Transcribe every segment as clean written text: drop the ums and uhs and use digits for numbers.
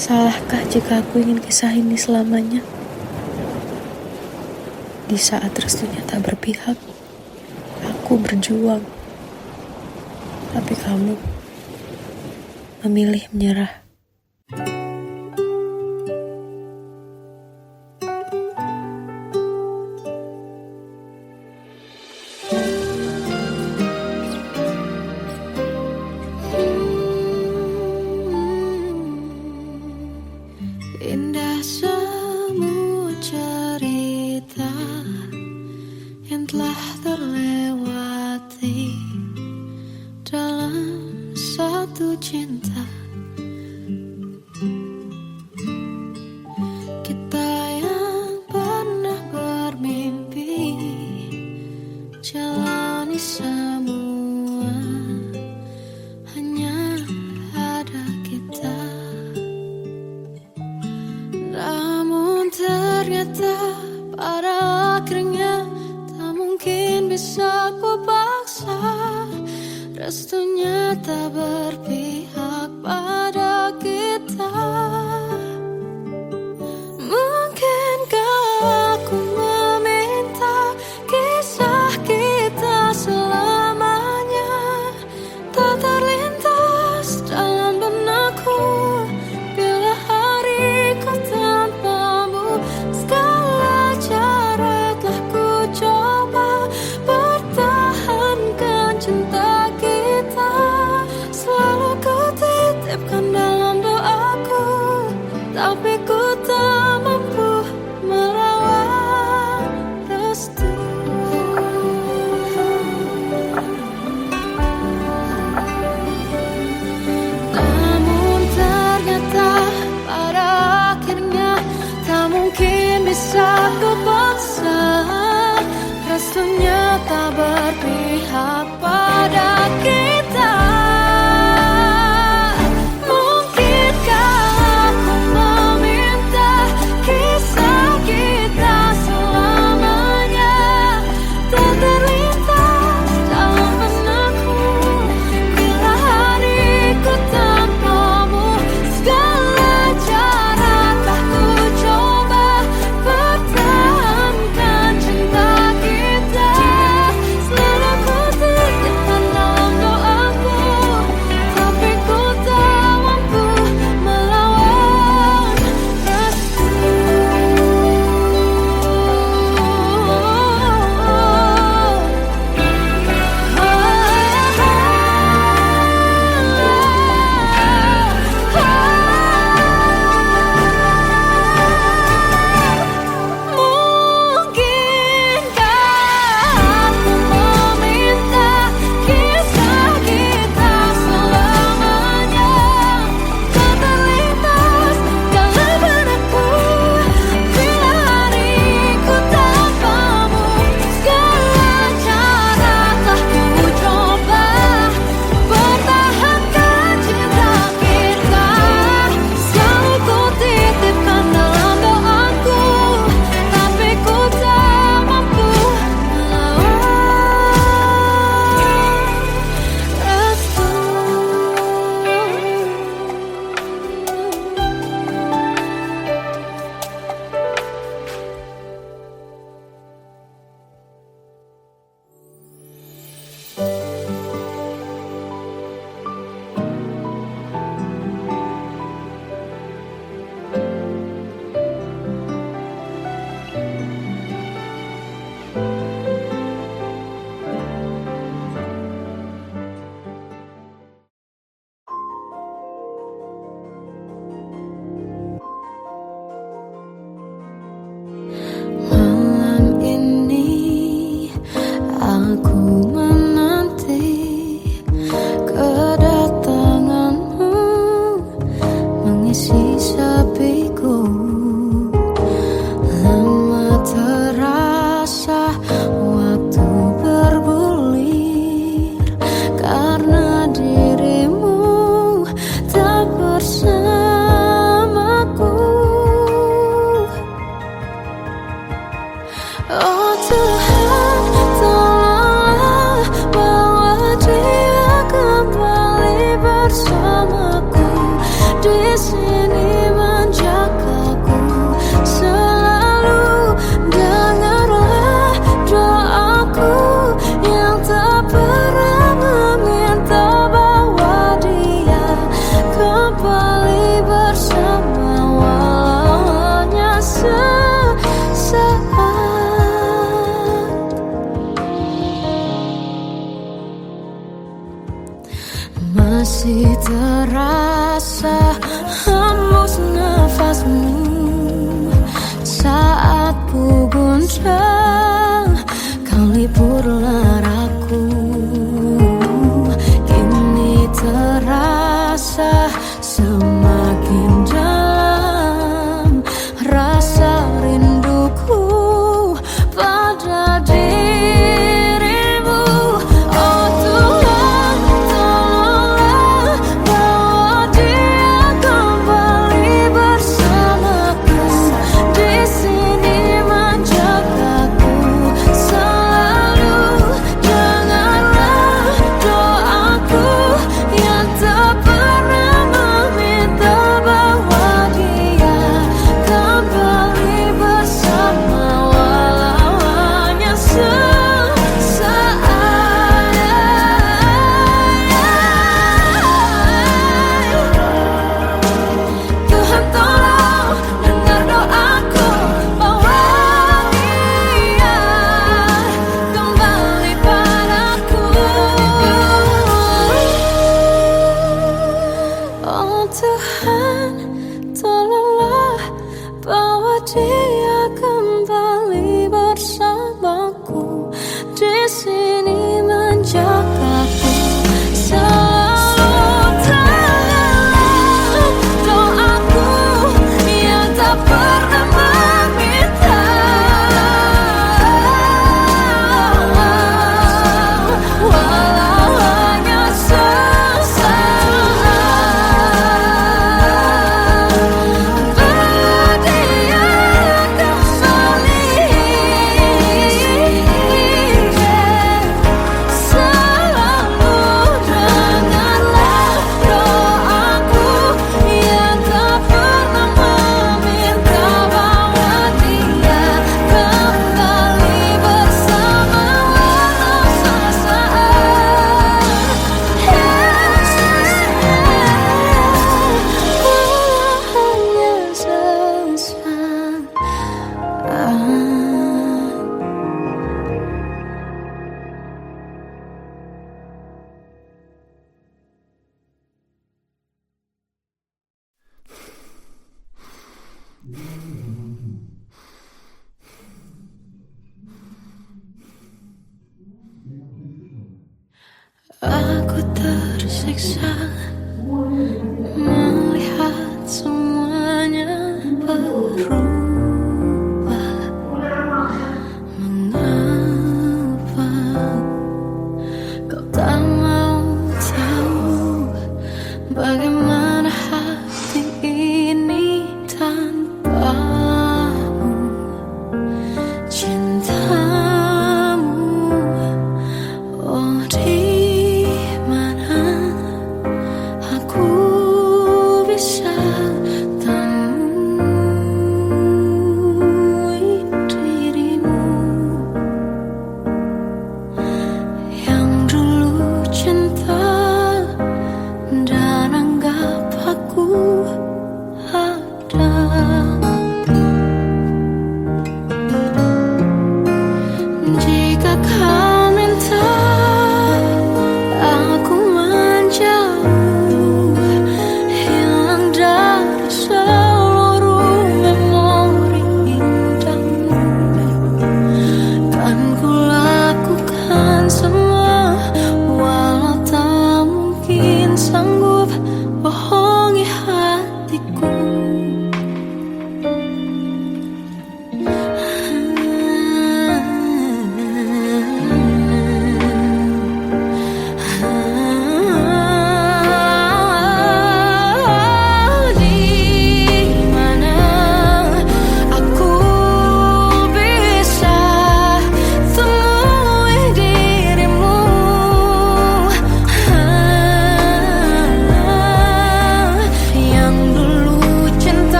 Salahkah jika aku ingin kisah ini selamanya? Di saat restunya tak berpihak, aku berjuang. Tapi kamu memilih menyerah. Indah semua cerita yang telah terlewati dalam satu cinta. Kita yang pernah bermimpi jalani semua, hanya ada kita. Namun ternyata pada akhirnya tak mungkin bisa ku paksa. Restunya tak berpihak pada kita. Mungkinkah aku meminta kisah kita selamanya tak terlintas dalam benakku bila hariku tanpamu. Segala cara telah ku coba pertahankan cinta kita. Selalu ku titipkan dalam doaku, tapi ku tak mampu merawat restu. Namun ternyata pada akhirnya tak mungkin bisa ku paksa. Restunya tak berpihak pada kita. Mungkinkah aku meminta kisah kita selamanya tak terlintas dalam benakku bila hariku tanpamu. Segala cara telah ku coba pertahankan cinta kita. Selalu ku titipkan dalam doaku, tapi ku tak mampu melawan restu. Mungkinkah aku meminta kisah kita selamanya tak terlintas dalam benakku bila hariku tanpamu. Segala cara telah ku coba pertahankan cinta kita. Selalu ku titipkan dalam doaku, tapi ku tak mampu melawan restu. Malam ini aku menanti kedatanganmu mengisi sepiku. Lama terasa waktu bergulir karena dirimu tak bersamaku. Oh Tuhan, tolonglah masih terasa hembus nafasmu saat ku guncang, kau lipurlah raku. Kini terasa semakin dalam rasa rinduku pada dirimu. Oh Tuhan, tolonglah bawa dia kembali bersamaku. Di sini menjagaku selalu. Janganlah doaku yang tak pernah meminta bawa dia kembali bersama, walau hanya sesaat. Tuhan tolong dengar doaku, bawa dia kembali padaku. Oh Tuhan, tolonglah bawa dia kembali bersamaku. Di sini menjagaku selalu. Dengarlah doaku yang tak pernah meminta, walau hanya sesaat. Bawa dia kembali selalu. Dengarlah doaku yang tak pernah meminta, bawa dia kembali bersama, walau sesaat. Walau hanya sesaat. Aku tersiksa melihat semuanya berubah. Mengapa kau tak mau tahu bagaimana hati ini tanpamu? Cintamu, oh di mana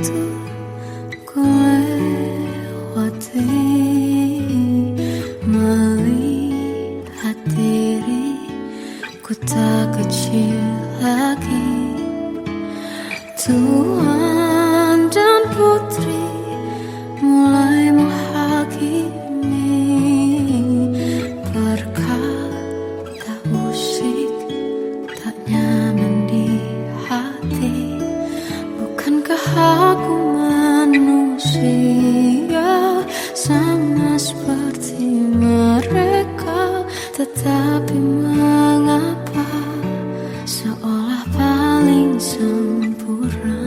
waktu ku lewati, melihat diriku tak kecil lagi. Tuan dan putri mulai menghakimi, berkata musik tak nyaman di hati. Bukankah aku manusia sama seperti mereka? Tetapi mengapa seolah paling sempurna?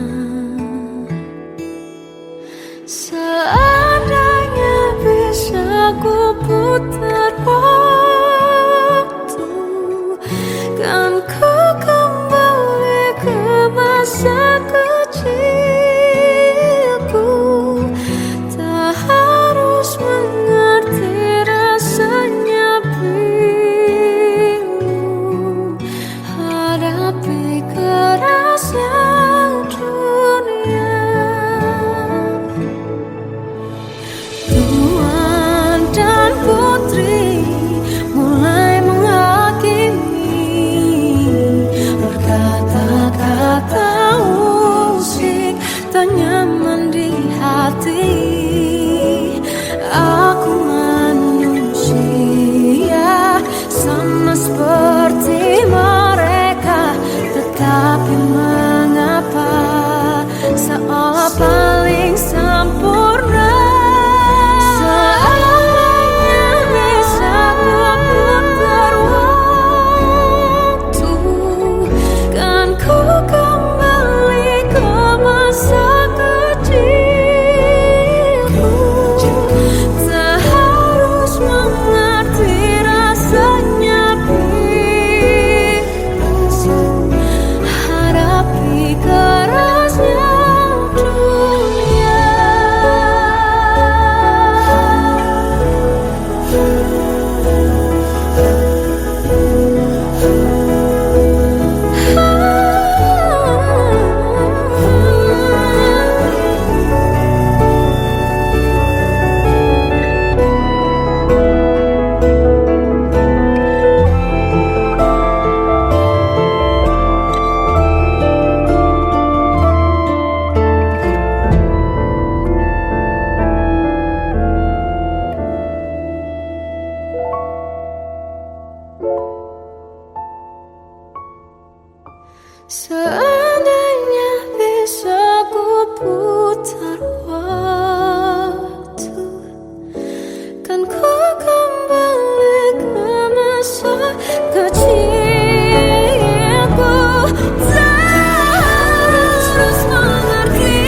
Seandainya bisa ku putar waktu, kan ku kembali ke masa kecilku. Tak harus mengerti rasanya pilu, hadapi kerasnya dunia. Tuan dan putri mulai menghakimi, berkata-kata musik tak nyaman di hati. Aku manusia sama seperti mereka, tetapi mengapa seolah paling sempurna? Seandainya bisa ku putar waktu, kan ku kembali ke masa kecilku. Tak harus mengerti rasanya pilu, hadapi kerasnya dunia. Seandainya bisa ku putar waktu, kan ku kembali ke masa kecilku. Tak harus mengerti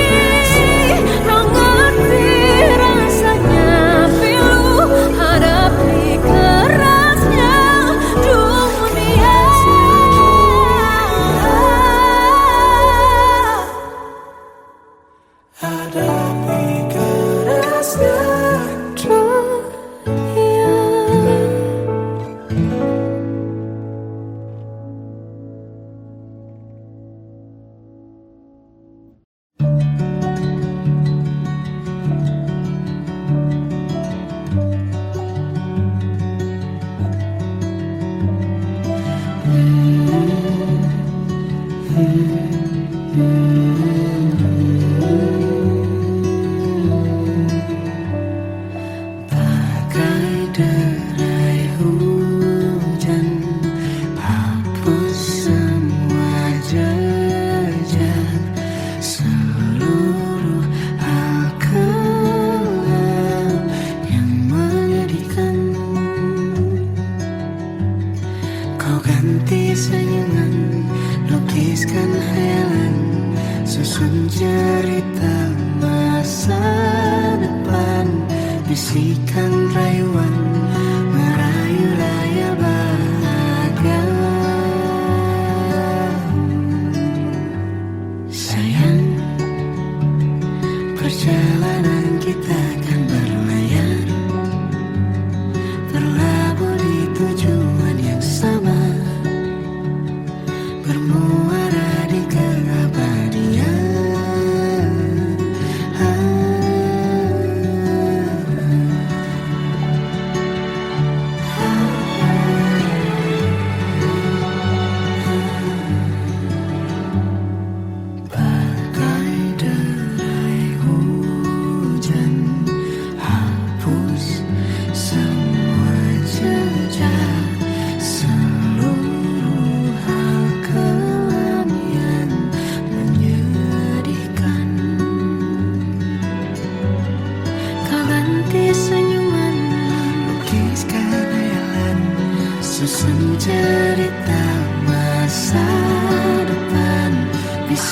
rasanya pilu, hadapi kerasnya dunia. Hadapi kerasnya dunia. Bagai derai hujan, hapus semua jejak, seluruh hal kelam yang menyedihkan. Kau ganti senyuman, lukiskan hayalan, susun cerita masa depan. Bisikan rayuan, merayu layar bahagia. Sayang, perjalanan kita akan berlayar, berlabuh di tujuan yang sama, bermuara di keabadian.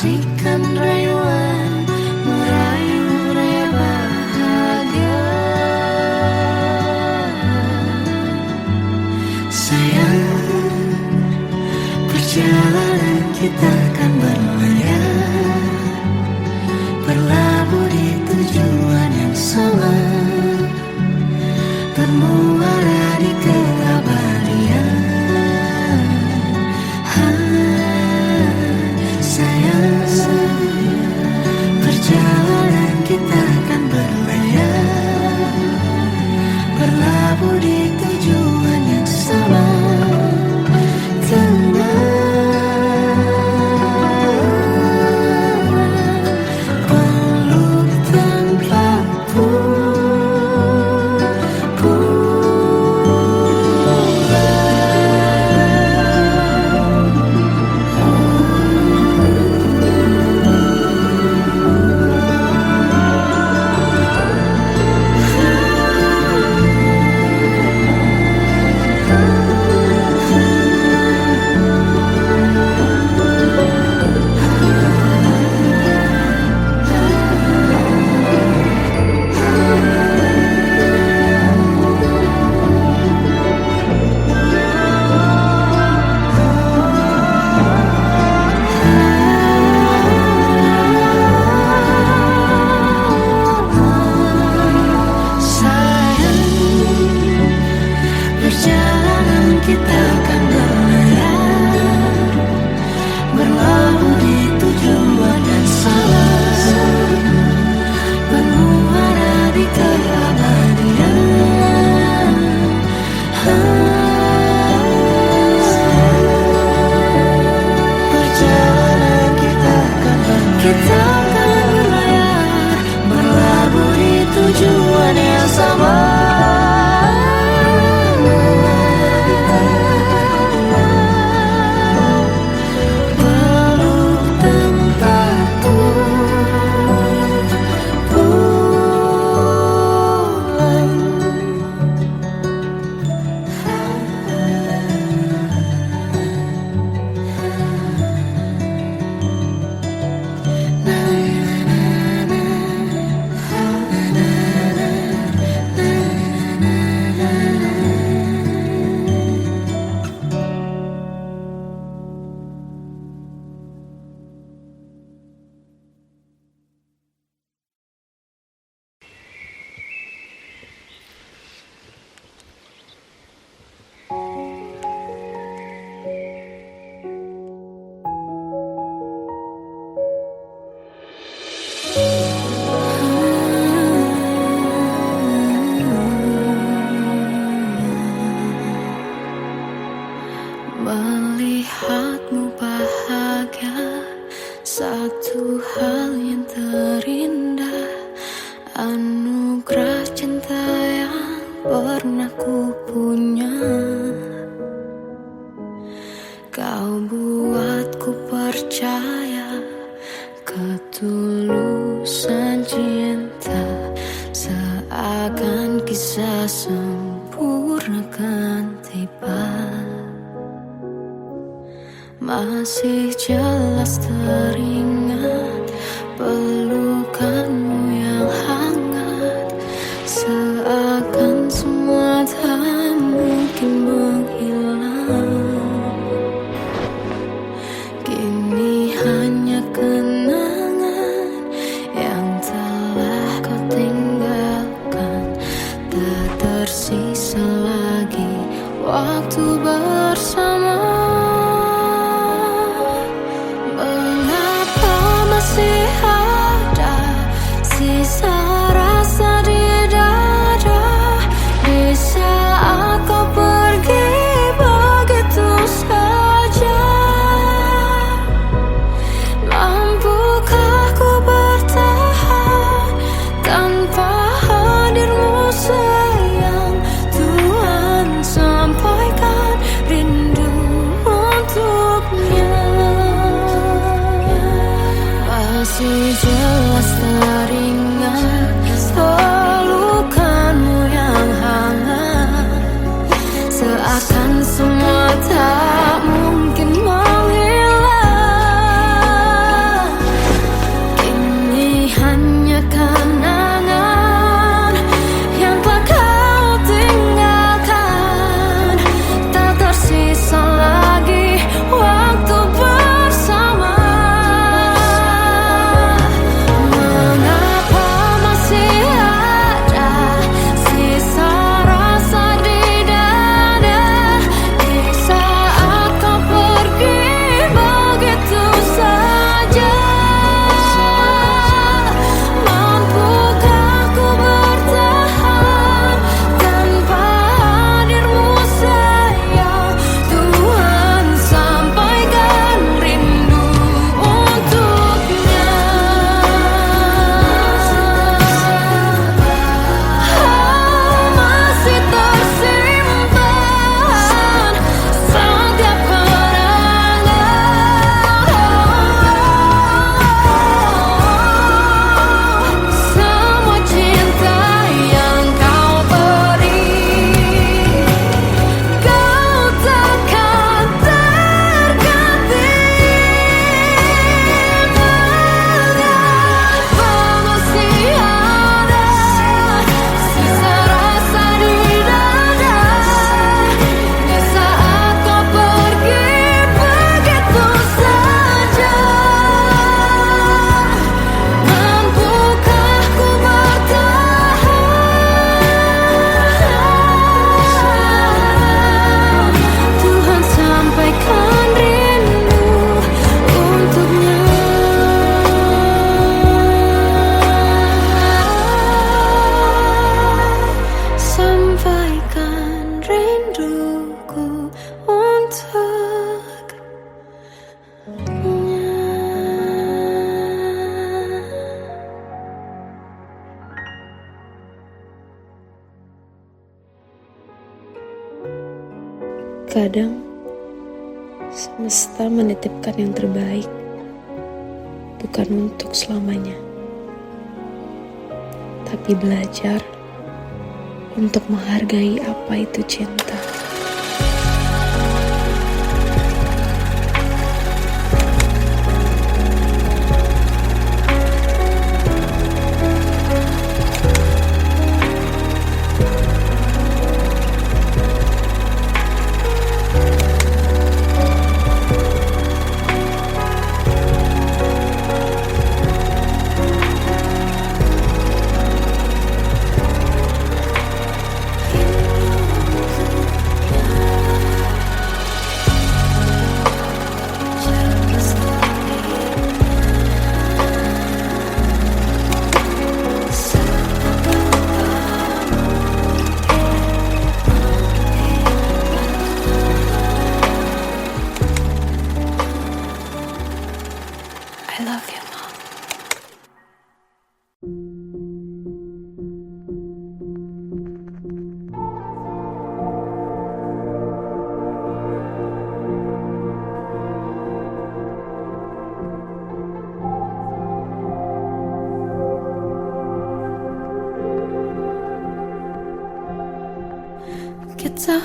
Saksikan rayuan merayu raya bahagia. Sayang, perjalanan kita kan berlayar, berlabuh di tujuan yang sama, bermuara di keabadian. Sayang, perjalanan kita kan berlayar, berlabuh di tujuan yang sama. Kita akan berlayar, berlabuh di tujuan yang sama, bermuara di keabadian. Perjalanan kita akan berlayar, berlabuh di tujuan yang sama. Melihatmu bahagia, satu hal yang terindah, anugerah cinta yang pernah ku punya. Kau buatku percaya ketulusan cinta, seakan kisah sempurna kan tiba. Masih jelas teringat pelukanmu yang hangat, seakan semua tak mungkin menghilang. Kini hanya kenangan yang telah kau tinggalkan, tak tersisa lagi waktu bersama. Mengapa Terkadang semesta menitipkan yang terbaik, bukan untuk selamanya, tapi belajar untuk menghargai apa itu cinta. I love you, Mom. Kita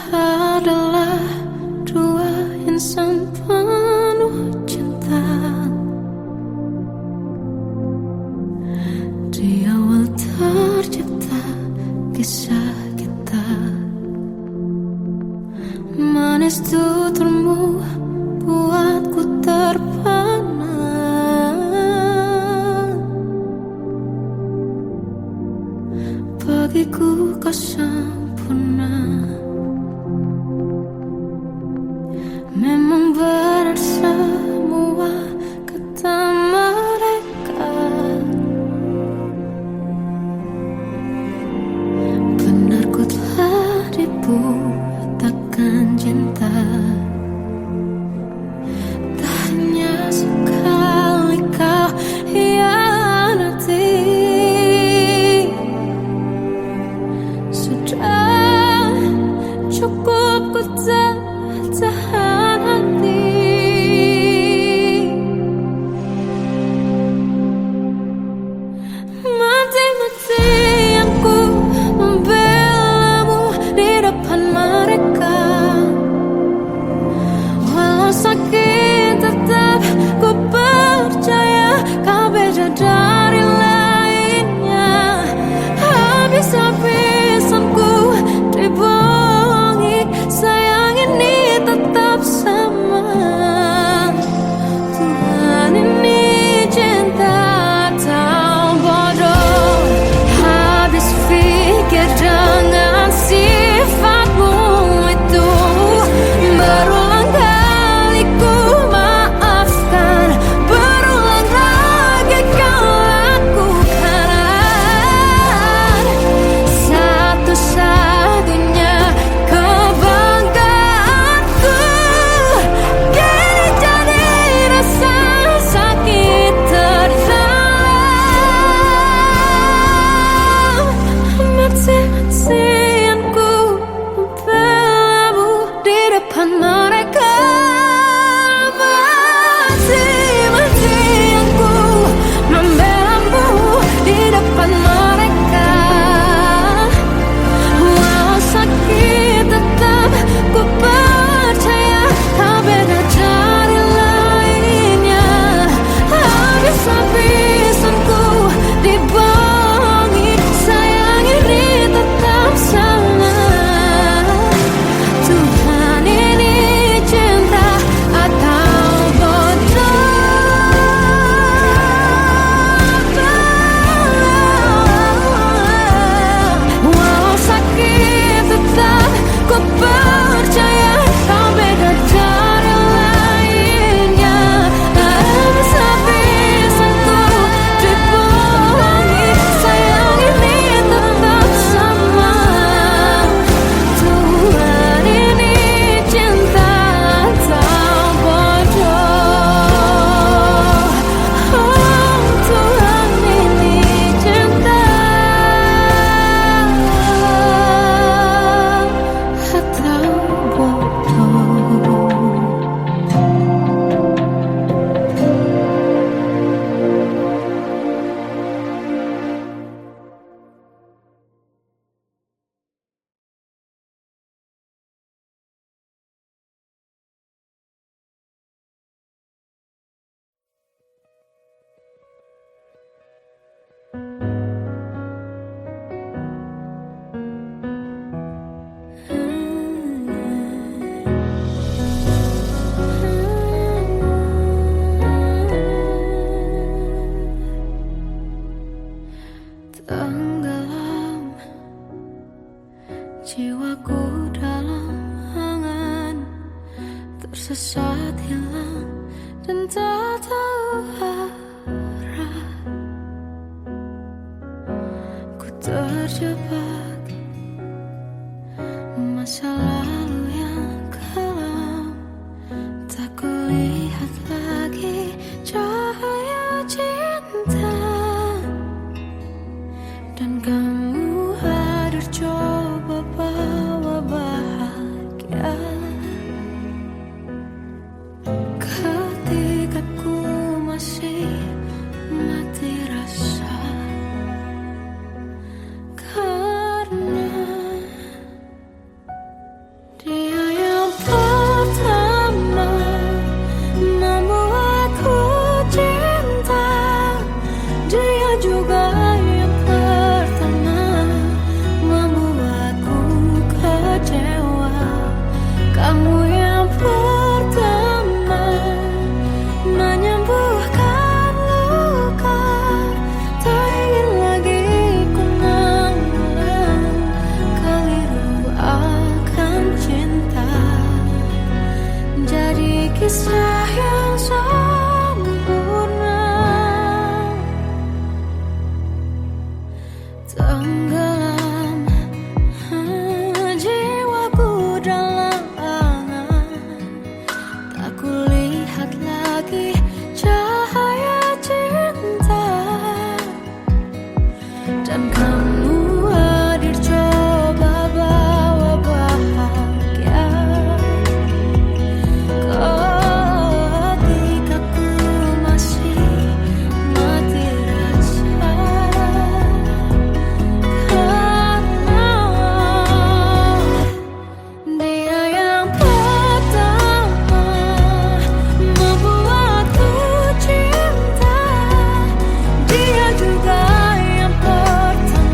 adalah dua insan penuh cinta. Di awal tercipta kisah kita, manis tuturmu buatku terpana. Bagiku kau sempurna. Memang benar semua kata mereka, benar ku telah dibutakan cinta. Tak hanya sekali kau hianati, sudah Tenggelam jiwaku dalam angan, tersesat hilang dan tak tahu arah. Ku terjebak masa lalu yang kelam, tak kulihat lagi cahaya cinta. Dan kamu hadir coba bawa bahagia ketika ku masih mati rasa. Karena dia yang pertama membuatku cinta, dia juga yang pertama membuatku kecewa. Kamu yang pertama menyembuhkan luka, tak ingin lagi ku mengulang keliru akan cinta. Jadi kisah yang sempurna. Tenggelam jiwaku dalam angan, tak kulihat lagi cahaya cinta. Dan kamu hadir coba bawa bahagia ketika ku masih mati rasa. Karena dia yang pertama membuatku cinta, dia juga yang pertama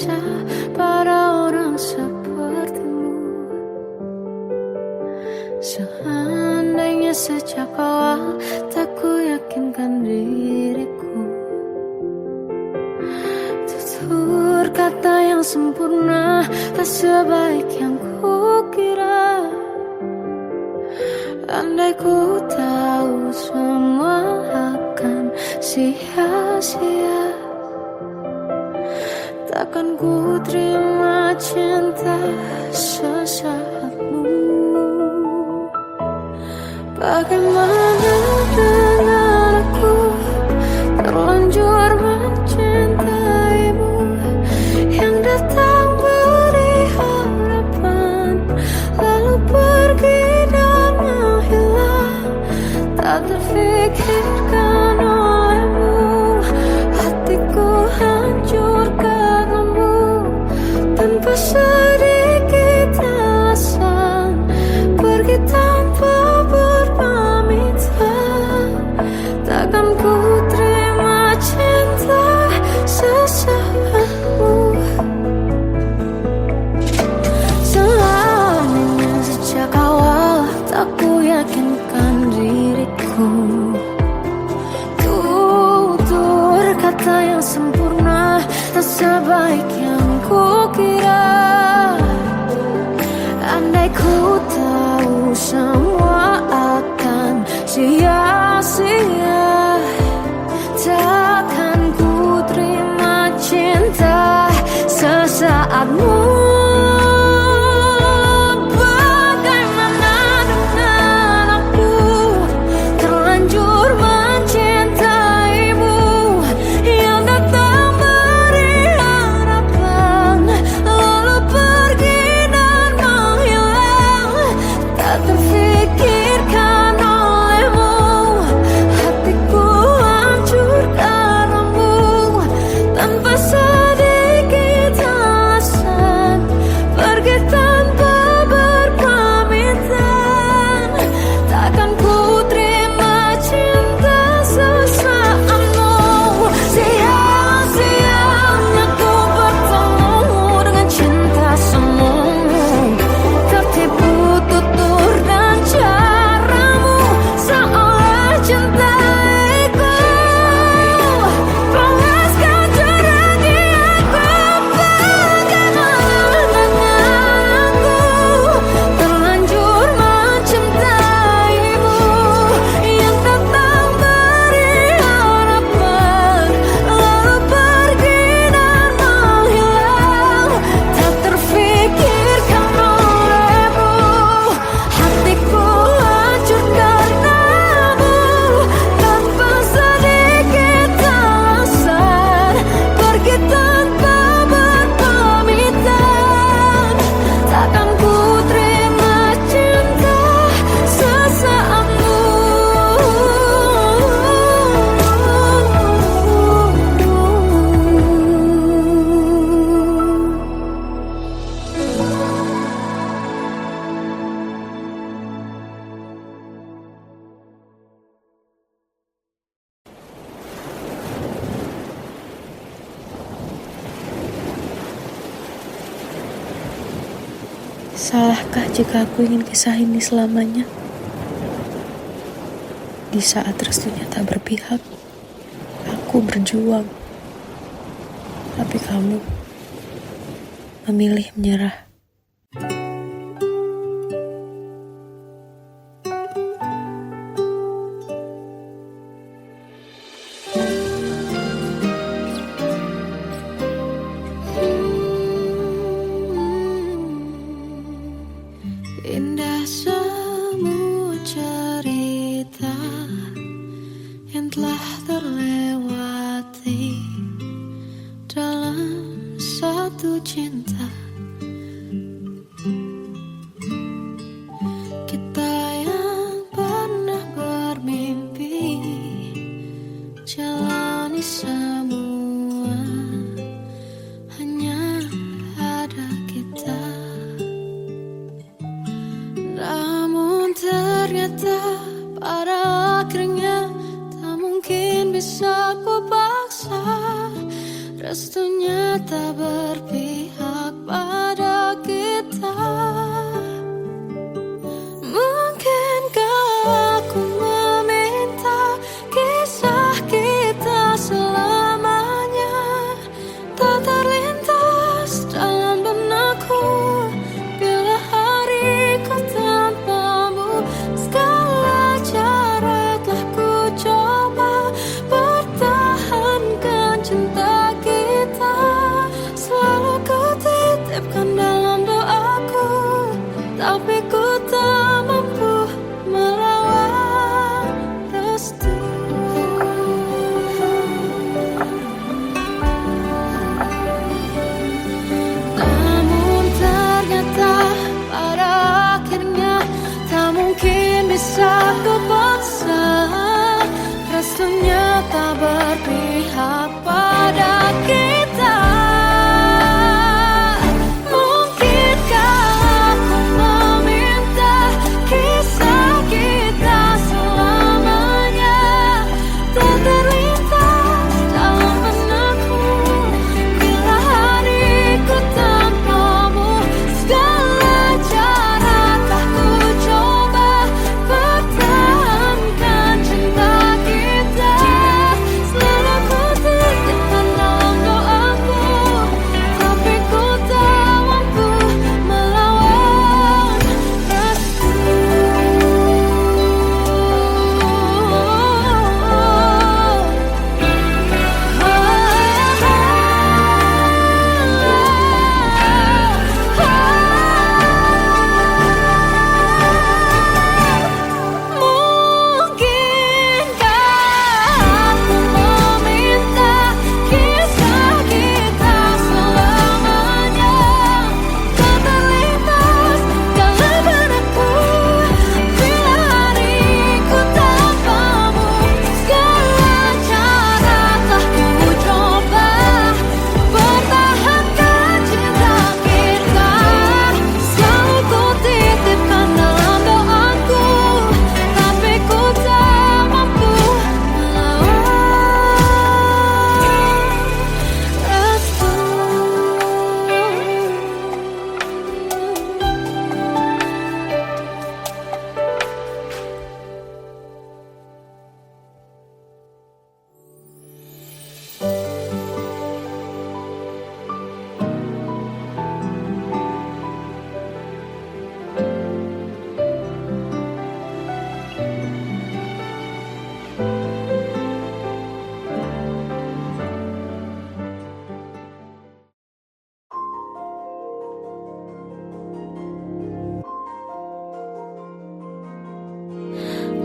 bisa pada orang sepertimu. Seandainya sejak awal tak ku yakinkan diriku, tutur kata yang sempurna tak sebaik yang ku kira. Andai ku tahu semua akan sia-sia, takkan ku terima cinta sesaatmu. Bagaimana dengan aku, terlanjur mencintaimu, yang datang beri harapan lalu pergi dan menghilang. Tak terfikirkan olehmu, hatiku hancur karenamu. Tanpa sedikit alasan, pergi tanpa berpamitan. Takkan ku terima cinta sesaatmu. Selamanya sejak awal tak ku yakinkan diriku, tutur kata yang sempurna tak sebaik yang ku kira. Andai ku tahu semua akan sia-sia, takkan ku terima cinta sesaatmu. Bagaimana dengan aku, terlanjur mencintaimu, yang datang beri harapan lalu pergi dan menghilang. Tak terfikirkan olehmu, hatiku hancur karenamu. Tanpa sedikit alasan, pergi tanpa berpamitan. Takkan ku terima cinta sesaatmu. Sia-sianya ku bertemu dengan cinta semu, tertipu tutur dan caramu, seolah cintaiku. Panaskan curahi aku. Bagaimana dengan aku, terlanjur mencintaimu, yang datang beri harapan lalu pergi dan menghilang. Tak terfikirkan olehmu, hatiku hancur karenamu. Tanpa sedikit alasan, pergi tanpa berpamitan. Takkan ku terima cinta sesaatmu. Salahkah jika aku ingin kisah ini selamanya? Di saat restunya tak berpihak, aku berjuang. Tapi kamu memilih menyerah. Indah semua cerita yang telah terlewati dalam satu cinta. Kita yang pernah bermimpi jalani semua, hanya ada kita. Namun ternyata pada akhirnya tak mungkin bisa ku paksa restunya tak berpihak pada kita. Mungkinkah aku meminta kisah kita selamanya tak terlintas dalam benakku bila hariku tanpamu. Segala cara telah ku coba pertahankan cinta kita. Selalu ku titipkan dalam doaku, tapi ku tak mampu melawan restu. Namun ternyata pada akhirnya tak mungkin bisa ku paksa. Restunya tak berpihak pada kita. Mungkinkah aku meminta kisah kita selamanya tak terlintas dalam benakku bila hariku tanpamu. Segala cara telah ku coba pertahankan cinta kita. Selalu ku titipkan dalam doaku, tapi ku tak mampu melawan restu. Mungkinkah aku meminta kisah kita selamanya tak terlintas dalam benakku bila hariku tanpamu. Segala cara telah ku coba pertahankan cinta kita. Selalu ku titipkan dalam doaku, tapi ku tak mampu melawan restu.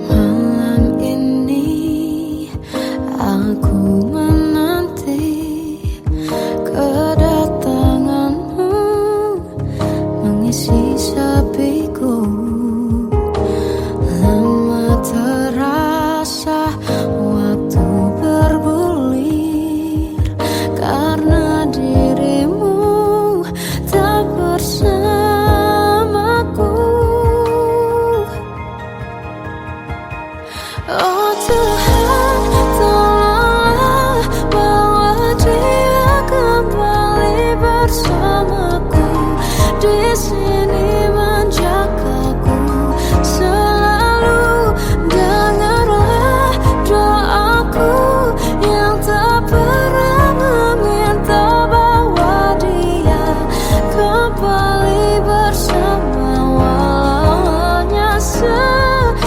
Malam ini aku menanti kedatanganmu mengisi sepiku. Lama terasa waktu bergulir karena dirimu tak bersamaku. Oh Tuhan, tolonglah bawa dia kembali bersamaku. Di sini menjagaku selalu. Dengarlah doaku yang tak pernah meminta bawa dia kembali bersama walau hanya sesaat.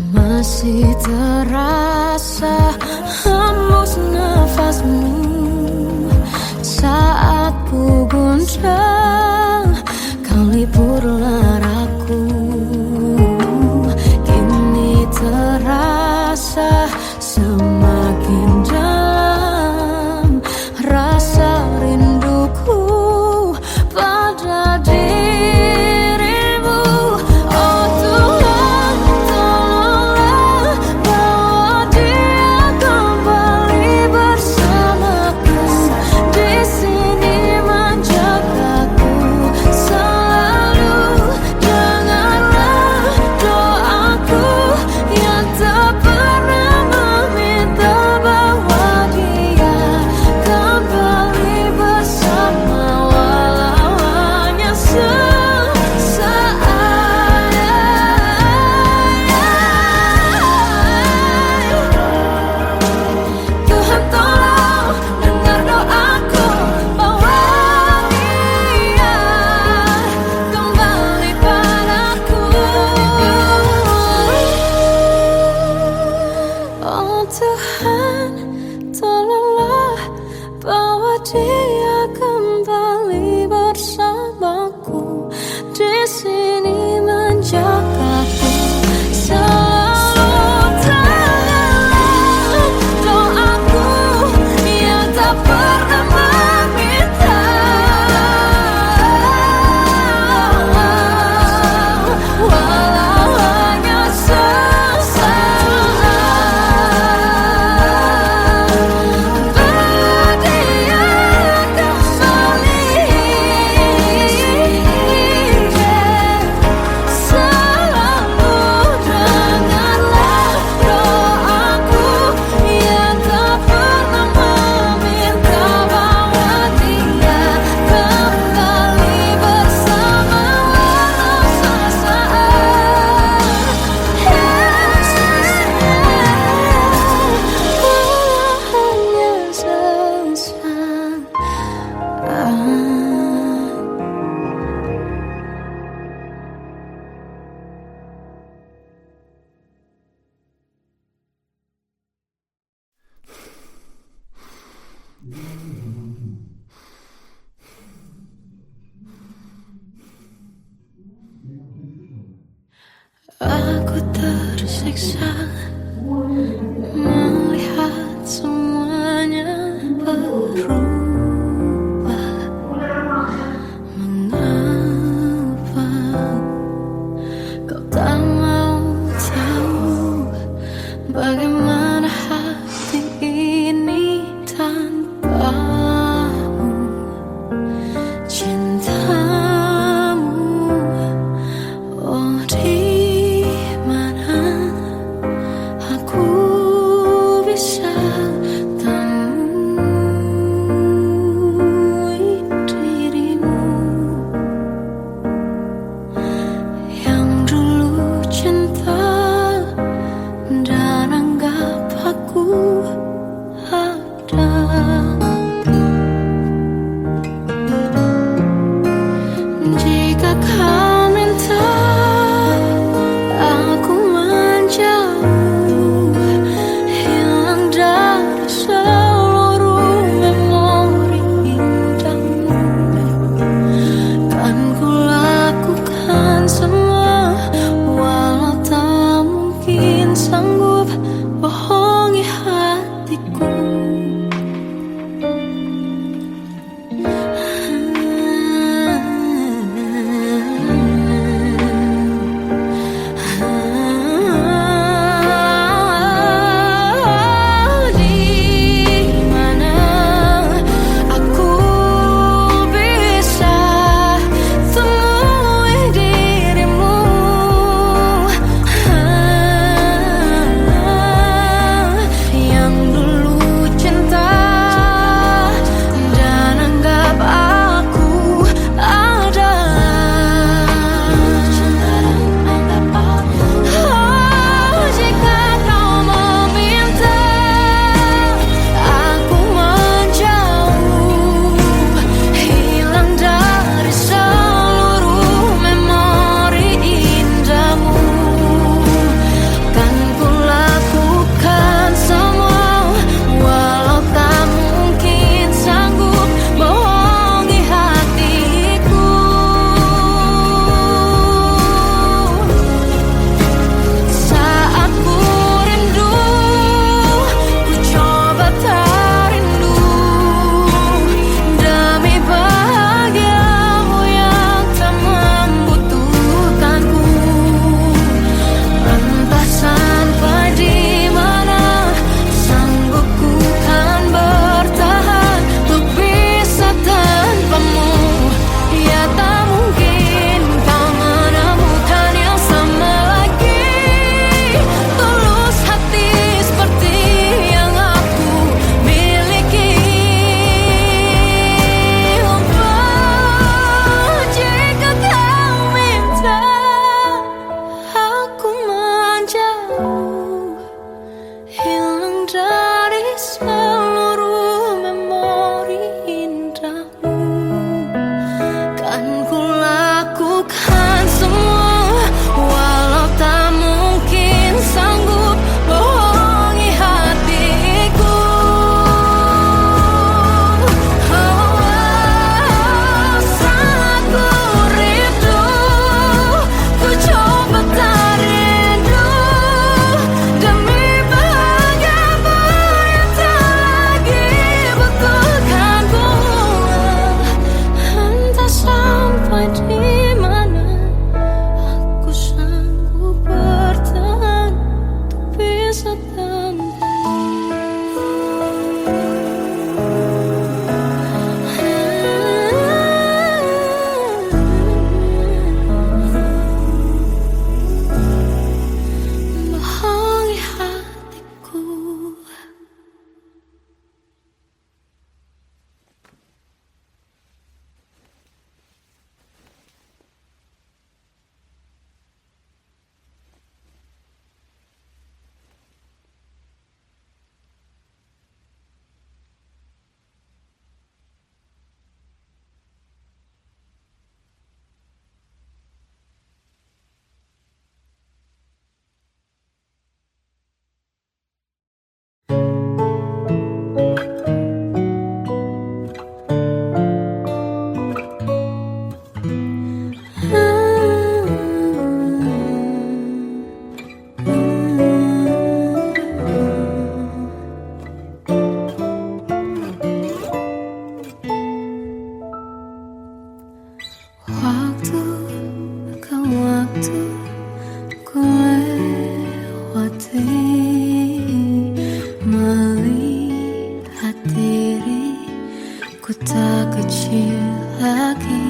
Masih terasa hembus nafasmu saat ku guncang, kau liburlah aku. Kini terasa semakin dalam rasa rinduku pada dirimu. Oh Tuhan, tolonglah bawa dia Aku tersiksa melihat semuanya berubah. Mengapa kau tak mau tahu bagaimana hati ini tanpamu? Cintamu, oh di mana waktu ku lewati, melihat diriku tak kecil lagi.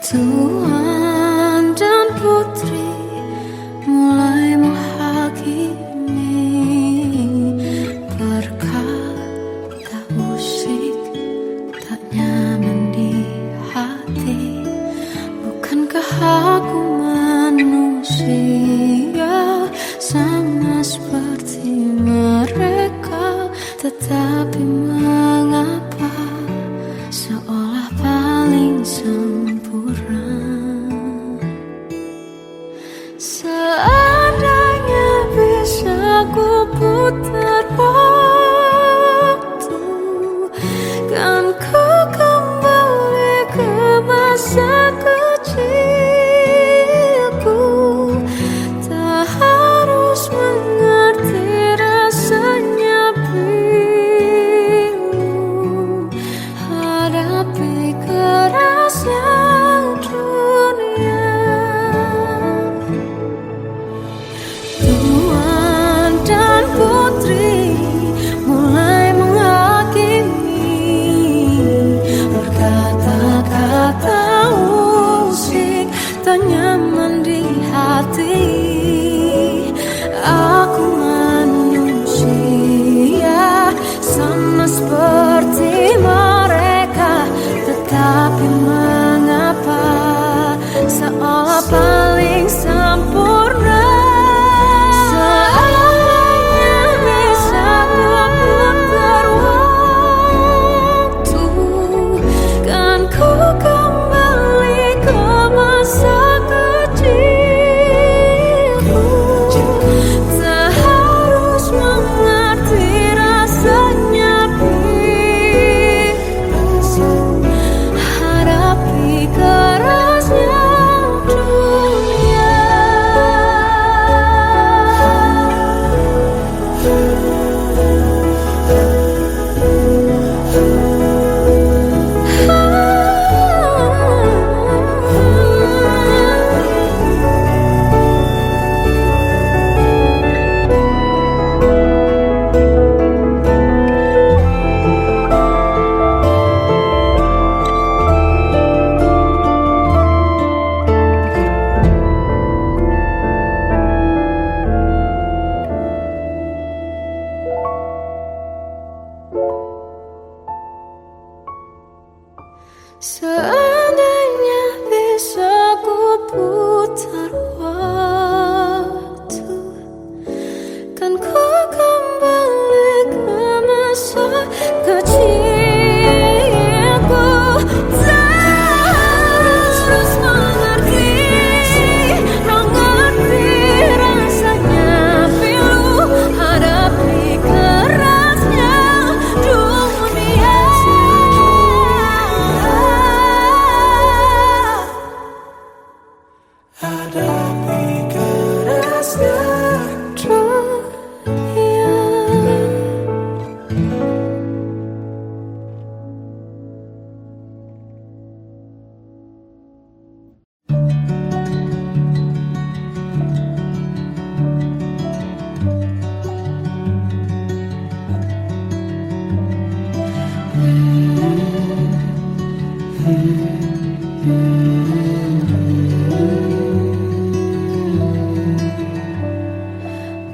Tuan dan putri mulai menghakimi, berkata usik tak nyaman di hati. Bukankah aku manusia sama seperti mereka? Tetapi mengapa seolah paling sempurna? Seandainya bisa ku putar waktu, kan ku kembali ke masa kecilku. Tak harus mengerti rasanya bingung hadapi kerasnya dunia. Tuan dan putri mulai menghakimi, berkata-kata usik tak nyaman di hati. Aku manusia sama seperti mereka, tetapi mengapa seolah paling sempurna? Seandainya bisa ku putar waktu, kan ku kembali ke masa kecilku. Tak harus mengerti rasanya bingung hadapi kerasnya dunia. Seandainya bisa ku putar waktu, kan ku kembali ke masa kecilku. Tak harus mengerti rasanya pilu hadapi kerasnya dunia. Hadapi kerasnya dunia.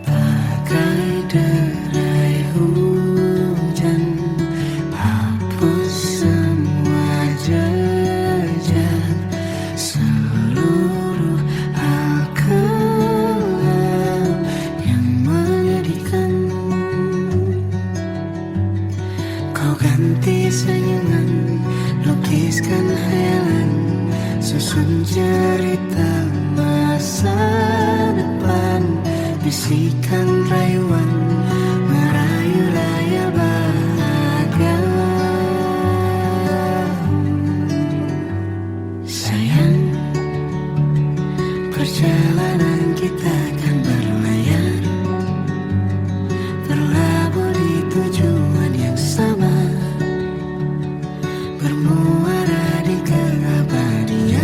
Bagai derai hujan, hapus semua jejak, seluruh hal kelam yang menyedihkan. Kau ganti senyuman, lukiskan hayalan, susun cerita masa depan. Bisikan rayuan, merayu layar bahagia. Sayang, perjalanan kita akan berlayar, terlabur di tujuan yang sama, bermuara di keabadian.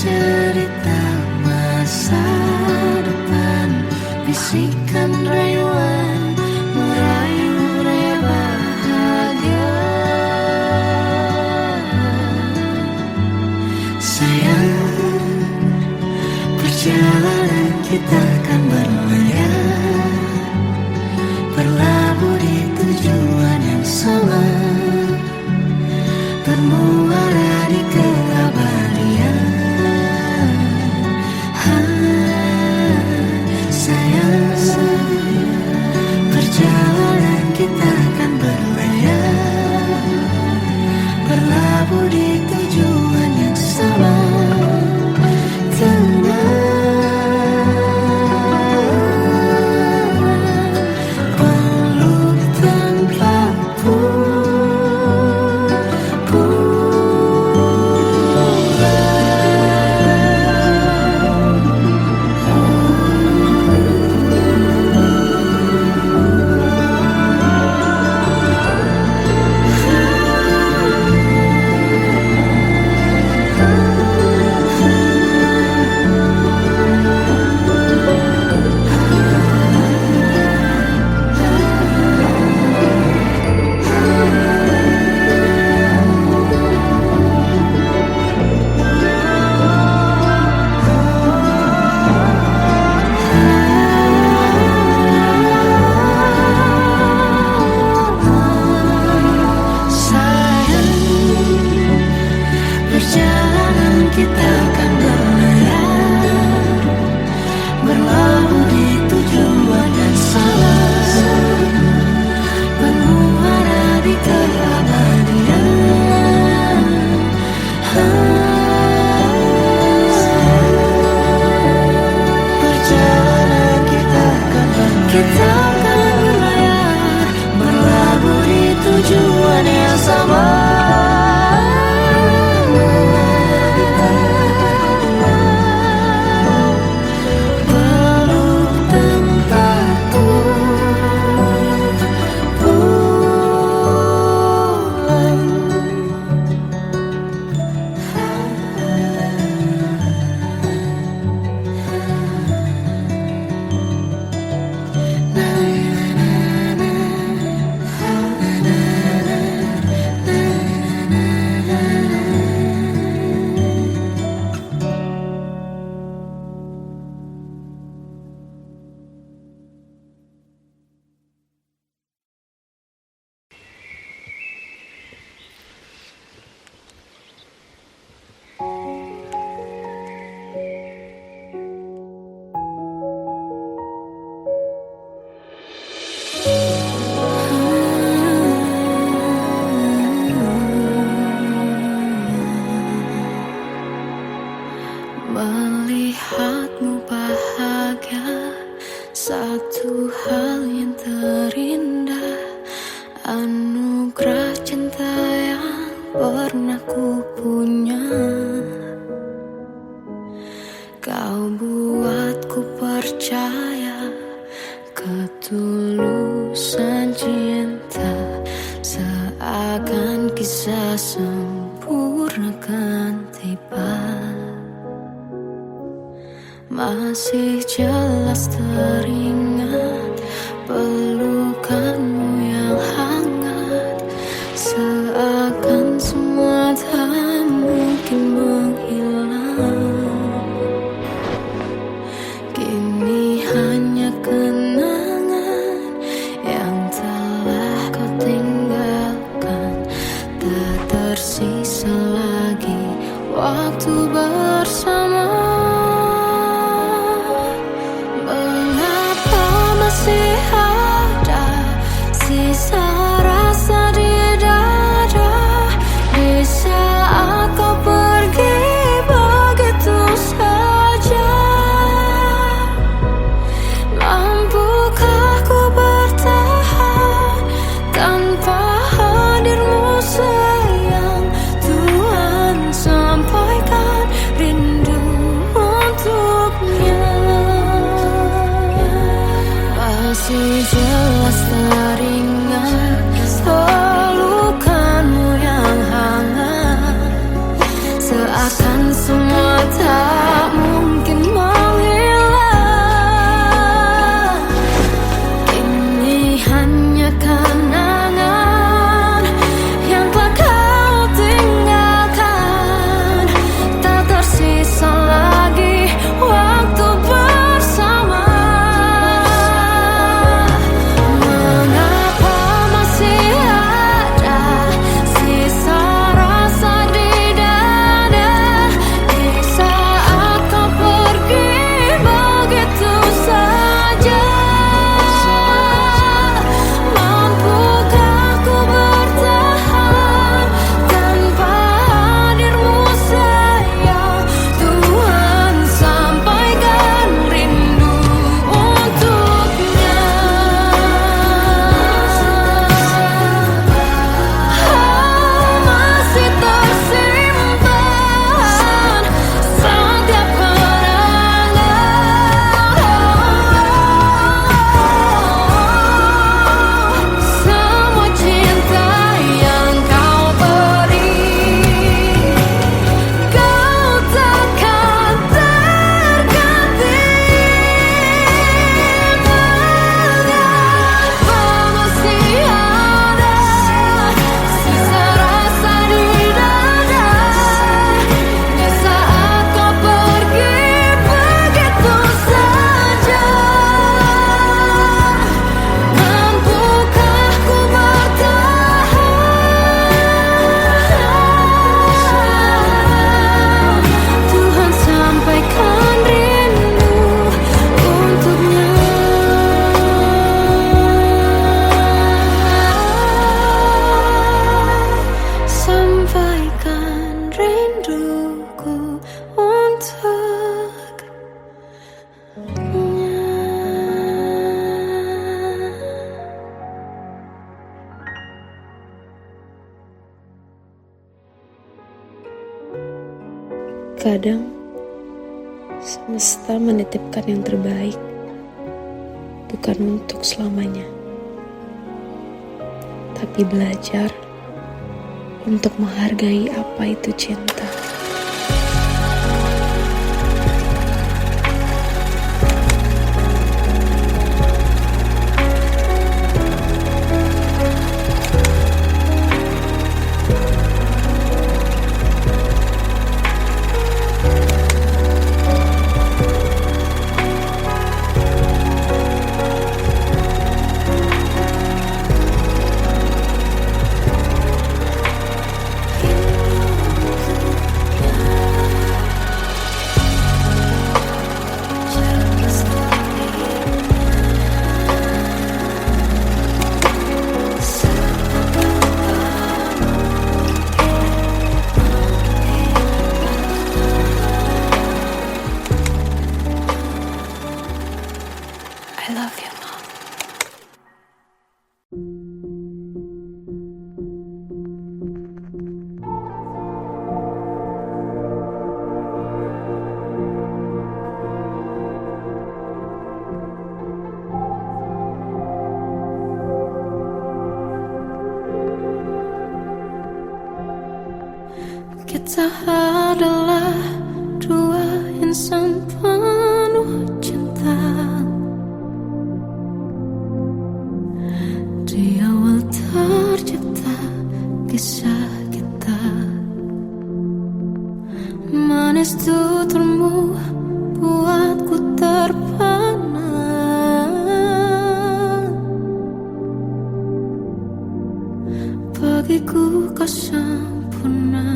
cerita masa depan, bisikan rayuan merayu raya bahagia. Sayang, perjalanan kita akan berlayar, berlabuh di tujuan yang sama, bermuara di keabadian. Sayang, perjalanan kita akan berlayar, berlabuh di tujuan yang sama. Melihatmu bahagia, satu hal yang terindah, anugerah cinta yang pernah ku punya. Kau buatku percaya ketulusan cinta, seakan kisah sempurna kan tiba. Masih jelas teringat pelukanmu yang hangat, seakan semua tak mungkin menghilang. Kini hanya kenangan yang telah kau tinggalkan, tak tersisa lagi waktu bersama. Mengapa Kadang semesta menitipkan yang terbaik, bukan untuk selamanya, tapi belajar untuk menghargai apa itu cinta. I love you, Mom. Kita adalah dua insan penuh cinta. Di awal tercipta kisah kita, manis tuturmu buatku terpana. Bagiku kau sempurna.